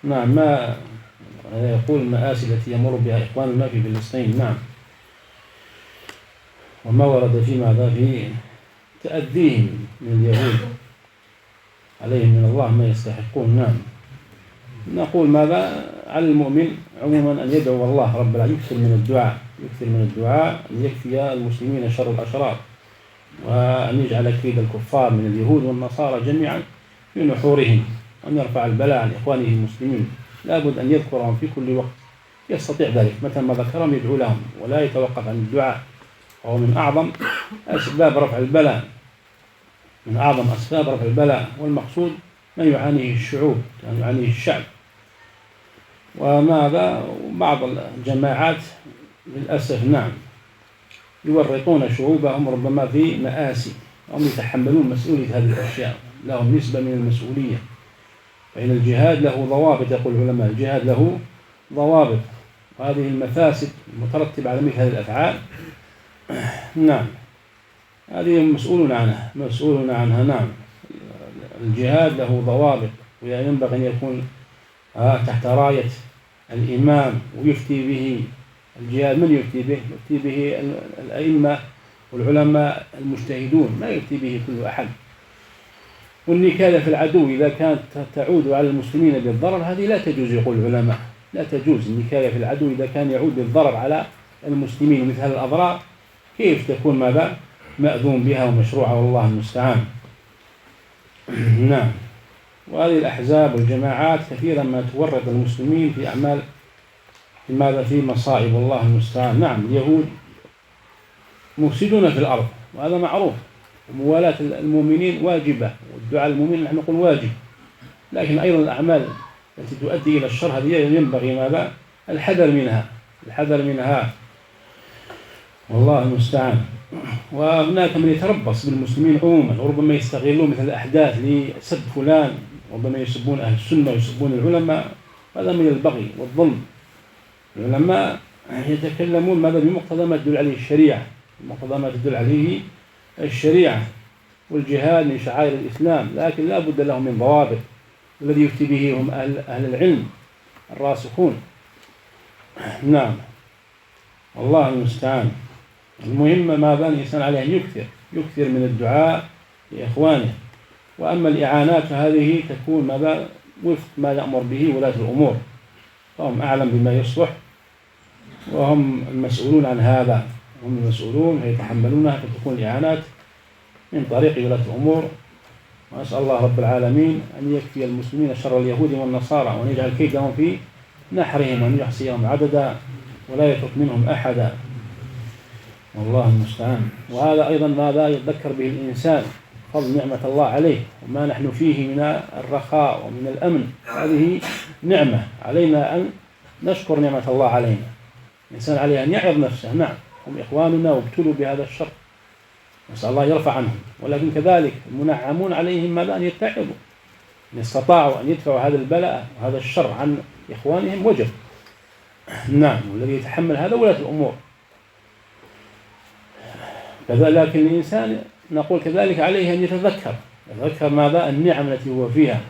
نعم. ما يقول المآسي التي يمر بها إخواننا في فلسطين. نعم. وما ورد في ماذا في تأديهم من اليهود عليهم من الله ما يستحقون. نعم. نقول ماذا على المؤمن عموما أن يدعو الله رب العالمين، يكثر من الدعاء أن يكفي المسلمين شر الأشرار، وأن يجعل كيد الكفار من اليهود والنصارى جميعا في نحورهم، وأن يرفع البلاء عن إخوانه المسلمين. لابد أن يذكرهم في كل وقت يستطيع ذلك، متى ما ذكرهم يدعو لهم ولا يتوقف عن الدعاء، وهو من أعظم أسباب رفع البلاء، والمقصود ما يعانيه الشعوب، يعني يعانيه الشعب. وماذا بعض الجماعات للأسف نعم يورطون شعوبهم ربما في مآسي، هم يتحملون مسؤولية هذه الأشياء، لهم نسبة من المسؤولية. فإن الجهاد له ضوابط، يقول العلماء الجهاد له ضوابط، وهذه المفاسد المترتبة على مثل هذه الأفعال نعم هذه مسؤولون عنها. نعم. الجهاد له ضوابط، وينبغي أن يكون تحت راية الإمام ويفتي به. الجهاد من يفتي به؟ يفتي به الأئمة والعلماء المجتهدون، ما يفتي به كل أحد. والنكاية في العدو إذا كانت تعود على المسلمين بالضرر هذه لا تجوز، يقول العلماء لا تجوز النكاية في العدو إذا كان يعود بالضرر على المسلمين. مثل هذه الأضرار كيف تكون ماذا مأذون بها ومشروعة، والله المستعان. نعم. وهذه الأحزاب والجماعات كثيرا ما تورط المسلمين في أعمال في مصائب، والله المستعان. نعم. اليهود مفسدون في الأرض وهذا معروف، وموالاة المؤمنين واجبة، والدعاء للمؤمنين نحن نقول واجب، لكن أيضا الأعمال التي تؤدي إلى الشر هذه ينبغي ماذا الحذر منها، والله المستعان. وهناك من يتربص بالمسلمين عموما، وربما يستغلون مثل الأحداث لسب فلان، ربما يسبون أهل السنة ويسبون العلماء، هذا من البغي والظلم. العلماء يتكلمون ماذا بمقتضى ما تدل عليه الشريعة، والجهاد من شعائر الإسلام، لكن لا بد له من ضوابط، الذي يفتي به هم أهل العلم الراسخون. نعم. والله المستعان. المهم ماذا الإنسان عليه أن يكثر من الدعاء لإخوانه. وأما الإعانات هذه تكون ماذا وفق ما يأمر به ولاة الأمور، فهم أعلم بما يصلح، وهم المسؤولون عن هذا، هم المسؤولون يتحملونها، فتكون الإعانات من طريق ولاة الأمور. وأسأل الله رب العالمين أن يكفي المسلمين شر اليهود والنصارى، وأن يجعل كيدهم في نحرهم، وأن يحصيهم عددا ولا يترك منهم أحدا، والله المستعان. وهذا أيضا ماذا يتذكر به الإنسان فضل نعمة الله عليه، وما نحن فيه من الرخاء ومن الأمن، هذه نعمة علينا أن نشكر نعمة الله علينا. الإنسان عليه أن يعظ نفسه. نعم. هم إخواننا وابتلوا بهذا الشر، نسأل الله يرفع عنهم، ولكن كذلك المنعمون عليهم ماذا أن يتعظوا، إن استطاعوا أن يدفعوا هذا البلاء وهذا الشر عن إخوانهم وجب. نعم. والذي يتحمل هذا ولاة الأمور. لكن الإنسان نقول كذلك عليه أن يتذكر ماذا النعم التي هو فيها،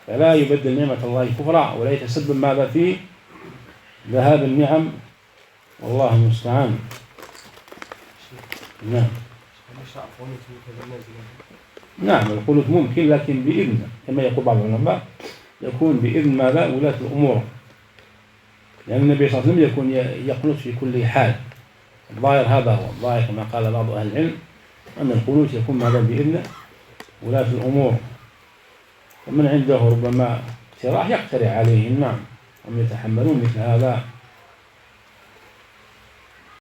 فلا يبدل نعمة الله كفرا، ولا يتسبب ماذا في ذهاب النعم، والله المستعان. نعم. القنوت ممكن، لكن بإذن، كما يقول بعض العلماء يكون بإذن ماذا ولاة الأمور، لأن النبي صلى الله عليه وسلم يكون يقنط في كل حال. الظاهر هذا هو الظاهر، كما قال بعض أهل العلم أن القنوت يكون ماذا بإذن ولاة الأمور، ومن عنده ربما اقتراح يقترح عليه. نعم. هم يتحملون مثل هذا.